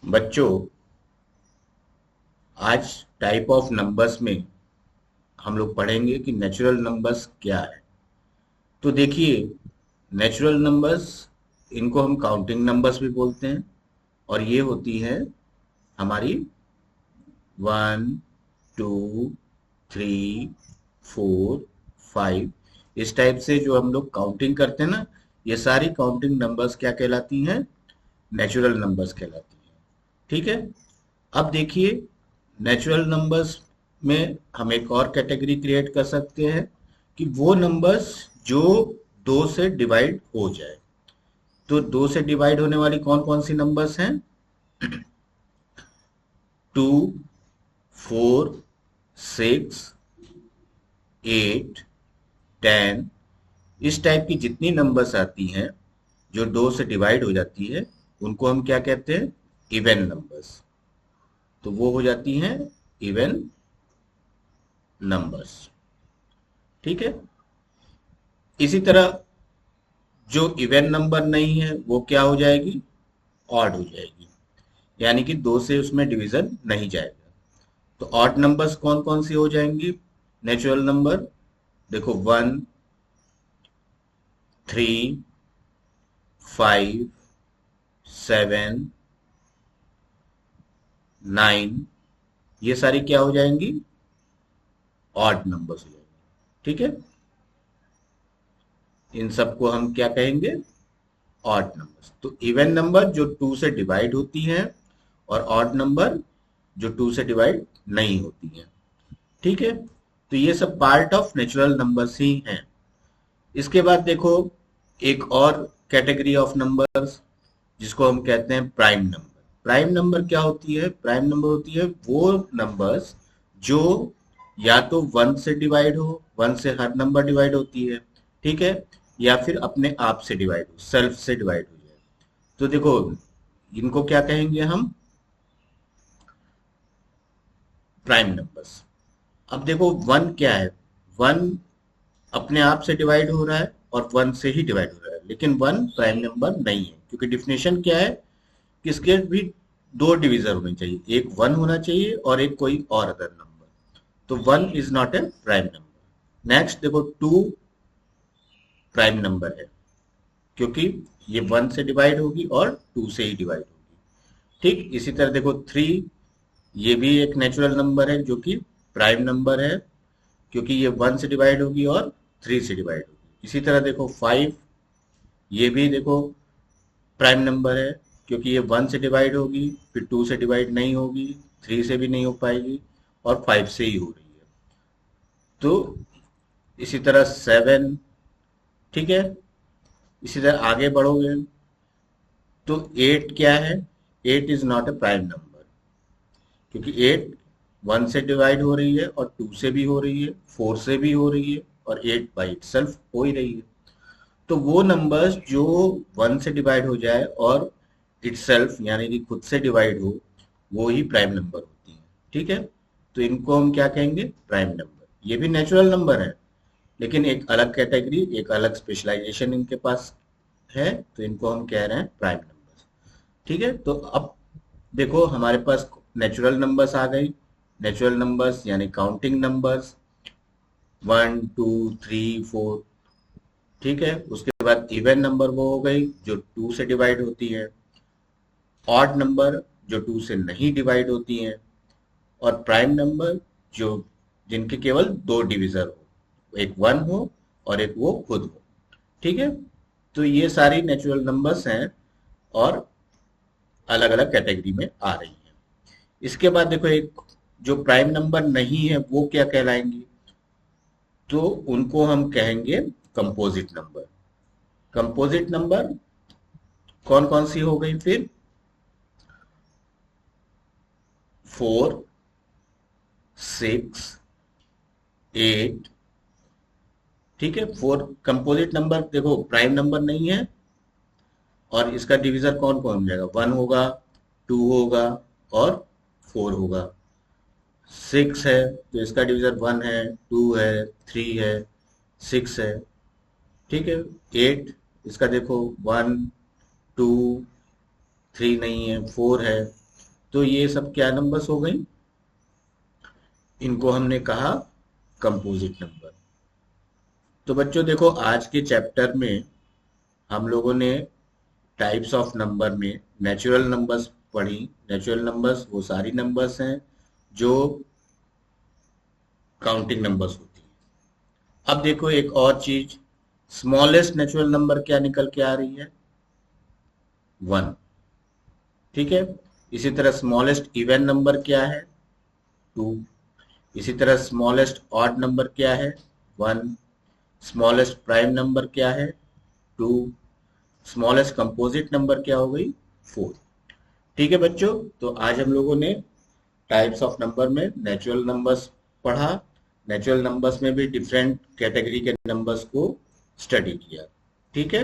बच्चों, आज type of numbers में हम लोग पढ़ेंगे कि नेचुरल नंबर्स क्या है। तो देखिए, नेचुरल नंबर्स, इनको हम काउंटिंग नंबर्स भी बोलते हैं। और ये होती है हमारी 1, 2, 3, 4, 5, इस टाइप से जो हम लोग काउंटिंग करते हैं ना, ये सारी काउंटिंग नंबर्स क्या कहलाती हैं? नेचुरल नंबर्स कहलाती हैं। ठीक है। अब देखिए, नेचुरल नंबर्स में हम एक और कैटेगरी क्रिएट कर सकते हैं कि वो नंबर्स जो दो से डिवाइड हो जाए। तो दो से डिवाइड होने वाली कौन कौन सी नंबर्स हैं? 2, 4, 6, 8, 10, इस टाइप की जितनी नंबर्स आती हैं जो दो से डिवाइड हो जाती है, उनको हम क्या कहते हैं? Even numbers. तो वो हो जाती हैं इवन नंबर्स। ठीक है। इसी तरह जो इवन नंबर नहीं है वो क्या हो जाएगी? ऑड हो जाएगी। यानी कि दो से उसमें डिवीजन नहीं जाएगा। तो ऑड नंबर्स कौन कौन सी हो जाएंगी? नेचुरल नंबर देखो, 1, 3, 5, 7, 9, ये सारी क्या हो जाएंगी? ऑड नंबर्स हो जाएंगी। ठीक है। इन सबको हम क्या कहेंगे? Odd numbers. तो इवन नंबर जो टू से डिवाइड होती हैं, और ऑड नंबर जो टू से डिवाइड नहीं होती हैं। ठीक है। तो ये सब पार्ट ऑफ नेचुरल नंबर्स ही हैं। इसके बाद देखो, एक और कैटेगरी ऑफ नंबर्स जिसको हम कहते हैं प्राइम नंबर। प्राइम नंबर क्या होती है? प्राइम नंबर होती है वो नंबर्स जो या तो वन से डिवाइड हो, वन से हर नंबर डिवाइड होती है, ठीक है, या फिर अपने आप से डिवाइड हो, सेल्फ से डिवाइड हो जाए। तो देखो, इनको क्या कहेंगे हम? Prime numbers. अब देखो, वन क्या है? वन अपने आप से डिवाइड हो रहा है और वन से ही डिवाइड हो रहा है, लेकिन वन प्राइम नंबर नहीं है, क्योंकि डिफिनेशन क्या है कि इसके भी दो डिवीजर होने चाहिए, एक वन होना चाहिए और एक कोई और अदर नंबर। तो one is not a prime number. Next देखो, टू प्राइम नंबर है, क्योंकि ये वन से डिवाइड होगी और टू से ही डिवाइड होगी। ठीक इसी तरह देखो, थ्री, ये भी एक नेचुरल नंबर है जो कि प्राइम नंबर है, क्योंकि ये वन से डिवाइड होगी और थ्री से डिवाइड होगी। इसी तरह देखो, फाइव, ये भी देखो प्राइम नंबर है, क्योंकि ये वन से डिवाइड होगी, फिर टू से डिवाइड नहीं होगी, थ्री से भी नहीं हो पाएगी, और फाइव से ही हो रही है। तो इसी तरह सेवन। ठीक है। इसी तरह आगे बढ़ोगे तो एट क्या है? Eight is not a prime number, क्योंकि एट वन से डिवाइड हो रही है और टू से भी हो रही है, फोर से भी हो रही है, और एट बाई इटसेल्फ हो ही रही है। तो वो नंबर्स जो वन से डिवाइड हो जाए और इटसेल्फ यानी कि खुद से डिवाइड हो, वो ही प्राइम नंबर होती हैं। ठीक है। तो इनको हम क्या कहेंगे? Prime number. ये भी नेचुरल नंबर है, लेकिन एक अलग कैटेगरी, एक अलग स्पेशलाइजेशन इनके पास है, तो इनको हम कह रहे हैं प्राइम नंबर्स। ठीक है। तो अब देखो, हमारे पास नेचुरल नंबर्स आ गई। नेचुरल नंबर्स यानी काउंटिंग नंबर्स, 1, 2, 3, 4। ठीक है। उसके बाद इवन नंबर वो हो गई जो टू से डिवाइड होती है, ऑड नंबर जो टू से नहीं डिवाइड होती हैं, और प्राइम नंबर जो जिनके केवल दो डिविजर हो, एक वन हो और एक वो खुद हो। ठीक है। तो ये सारी नेचुरल नंबर्स हैं और अलग अलग कैटेगरी में आ रही हैं। इसके बाद देखो, एक जो प्राइम नंबर नहीं है वो क्या कहलाएंगी? तो उनको हम कहेंगे कंपोजिट नंबर। कंपोजिट नंबर कौन कौन सी हो गई फिर? 4, 6, 8। ठीक है। फोर कंपोजिट नंबर देखो, प्राइम नंबर नहीं है, और इसका डिवीजर कौन कौन हो जाएगा? वन होगा, टू होगा, और फोर होगा। सिक्स है तो इसका डिवीजर वन है, टू है, थ्री है, सिक्स है। ठीक है। एट, इसका देखो वन, टू, थ्री नहीं है, फोर है। तो ये सब क्या नंबर्स हो गई, इनको हमने कहा कंपोजिट नंबर। तो बच्चों देखो आज के चैप्टर में हम लोगों ने टाइप्स ऑफ नंबर में नेचुरल नंबर्स पढ़ी। नेचुरल नंबर्स वो सारी नंबर्स हैं जो काउंटिंग नंबर्स होती है। अब देखो एक और चीज, स्मॉलेस्ट नेचुरल नंबर क्या निकल के आ रही है, 1। ठीक है, इसी तरह स्मॉलेस्ट इवन नंबर क्या है, 2। इसी तरह स्मॉलेस्ट ऑड नंबर क्या है, 1। स्मॉलेस्ट प्राइम नंबर क्या है, 2। स्मॉलेस्ट कंपोजिट नंबर क्या हो गई, 4। ठीक है बच्चों, तो आज हम लोगों ने टाइप्स ऑफ नंबर में नेचुरल नंबर्स पढ़ा। नेचुरल नंबर्स में भी डिफरेंट कैटेगरी के नंबर्स को स्टडी किया। ठीक है।